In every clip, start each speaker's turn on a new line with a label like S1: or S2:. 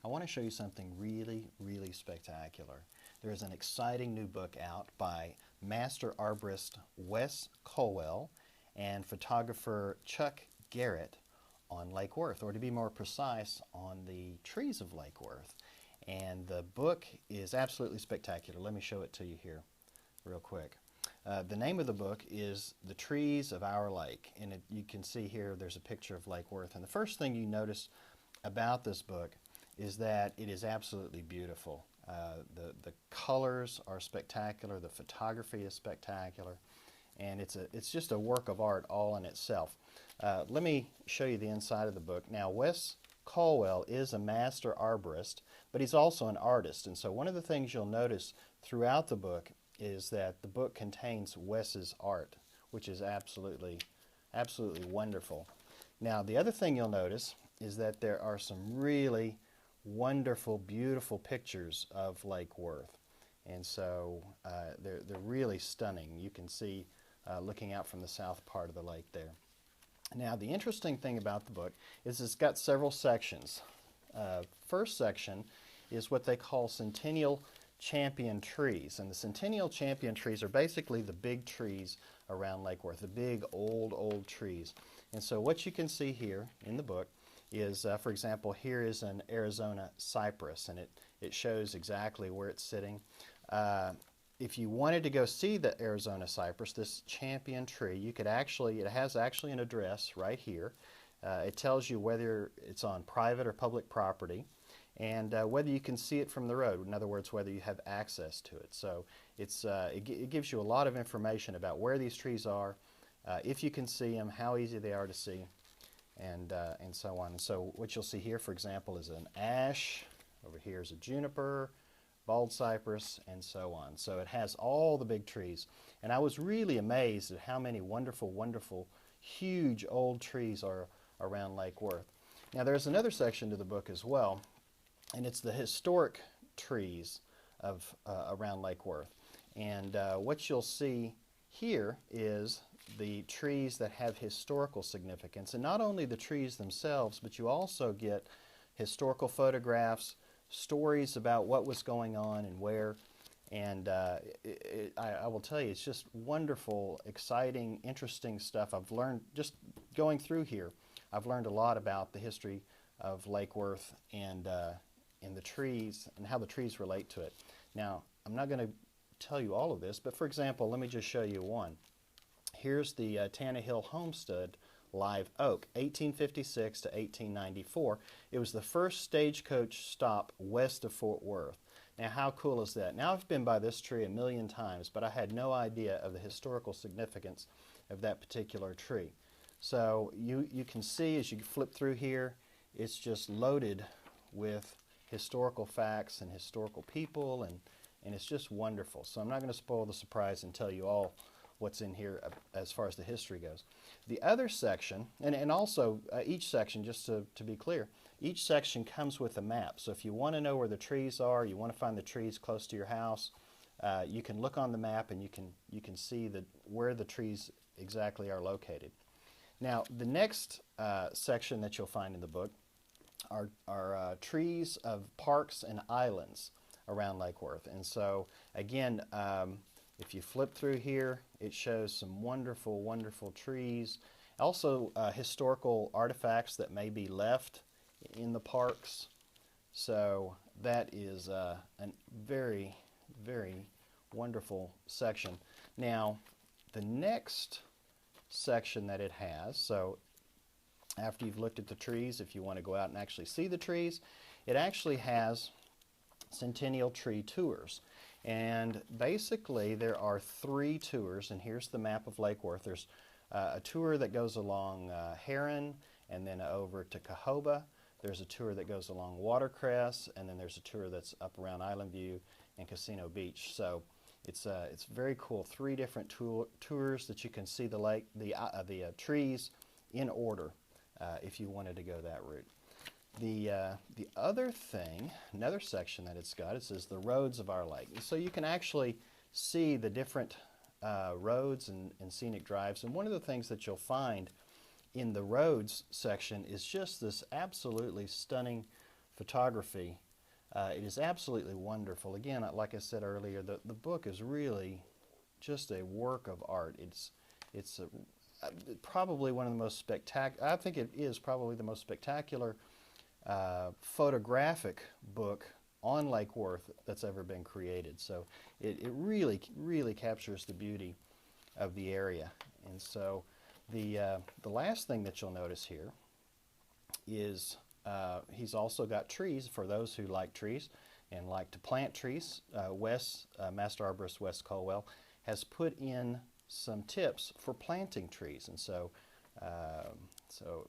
S1: I want to show you something really spectacular. There is an exciting new book out by master arborist Wes Colwell and photographer Chuck Garrett on Lake Worth, or to be more precise, on the trees of Lake Worth. And the book is absolutely spectacular. Let me show it to you here real quick. The name of the book is The Trees of Our Lake, and you can see here there's a picture of Lake Worth. And the first thing you notice about this book is that it is absolutely beautiful. The colors are spectacular, the photography is spectacular, and it's just a work of art all in itself. Let me show you the inside of the book. Now, Wes Colwell is a master arborist, but he's also an artist, and so one of the things you'll notice throughout the book is that the book contains Wes's art, which is absolutely wonderful. Now, the other thing you'll notice is that there are some really wonderful, beautiful pictures of Lake Worth, and so they're really stunning. You can see looking out from the south part of the lake there. Now, the interesting thing about the book is it's got several sections. First section is what they call Centennial Champion trees, and the Centennial Champion trees are basically the big trees around Lake Worth, the big old trees. And so what you can see here in the book is, for example, here is an Arizona cypress, and it shows exactly where it's sitting. If you wanted to go see the Arizona cypress, this champion tree, you could actually, it has actually an address right here. It tells you whether it's on private or public property, and whether you can see it from the road. In other words, whether you have access to it. So it gives you a lot of information about where these trees are, if you can see them, how easy they are to see, and so on. And so what you'll see here, for example, is an ash. Over here is a juniper, bald cypress, and so on. So it has all the big trees. And I was really amazed at how many wonderful, huge old trees are around Lake Worth. Now, there's another section to the book as well, and it's the historic trees of around Lake Worth. And what you'll see here is the trees that have historical significance, and not only the trees themselves, but you also get historical photographs, stories about what was going on and where. And I will tell you, it's just wonderful, exciting, interesting stuff. I've learned, just going through here, I've learned a lot about the history of Lake Worth and the trees and how the trees relate to it. Now, I'm not going to tell you all of this, but for example, let me just show you one. Here's the Tannehill Homestead Live Oak, 1856 to 1894. It was the first stagecoach stop west of Fort Worth. Now, how cool is that? Now, I've been by this tree a million times, but I had no idea of the historical significance of that particular tree. So you can see as you flip through here, it's just loaded with historical facts and historical people, and it's just wonderful. So I'm not going to spoil the surprise and tell you all what's in here as far as the history goes. The other section, and also each section, just to be clear, each section comes with a map. So if you want to know where the trees are, you want to find the trees close to your house, you can look on the map and you can see where the trees exactly are located. Now, the next section that you'll find in the book are trees of parks and islands around Lake Worth. And so, again, if you flip through here, it shows some wonderful trees. Also, historical artifacts that may be left in the parks. So that is a very wonderful section. Now, the next section that it has, so after you've looked at the trees, if you want to go out and actually see the trees, it actually has Centennial Tree Tours. And basically there are 3 tours, and here's the map of Lake Worth. There's a tour that goes along Heron and then over to Cahoba. There's a tour that goes along Watercress, and then there's a tour that's up around Island View and Casino Beach. So it's very cool. 3 different tours that you can see the lake, the trees in order if you wanted to go that route. The other thing, another section that it's got, it says the roads of our lake. So you can actually see the different roads and scenic drives. And one of the things that you'll find in the roads section is just this absolutely stunning photography. It is absolutely wonderful. Again, like I said earlier, the book is really just a work of art. It's probably one of the most spectacular, I think it is probably the most spectacular photographic book on Lake Worth that's ever been created. So it really, really captures the beauty of the area. And so the last thing that you'll notice here is he's also got trees for those who like trees and like to plant trees. Master Arborist Wes Colwell has put in some tips for planting trees, and so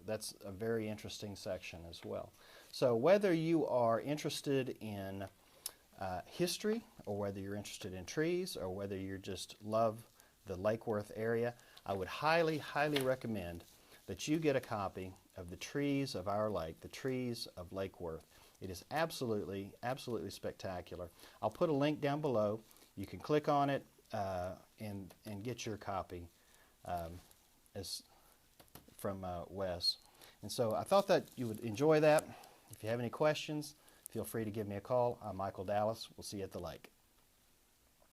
S1: that's a very interesting section as well. So whether you are interested in history, or whether you're interested in trees, or whether you just love the Lake Worth area, I would highly, highly recommend that you get a copy of The Trees of Our Lake, The Trees of Lake Worth. It is absolutely, absolutely spectacular. I'll put a link down below. You can click on it and get your copy from Wes. And so I thought that you would enjoy that. If you have any questions, feel free to give me a call. I'm Michael Dallas. We'll see you at the lake.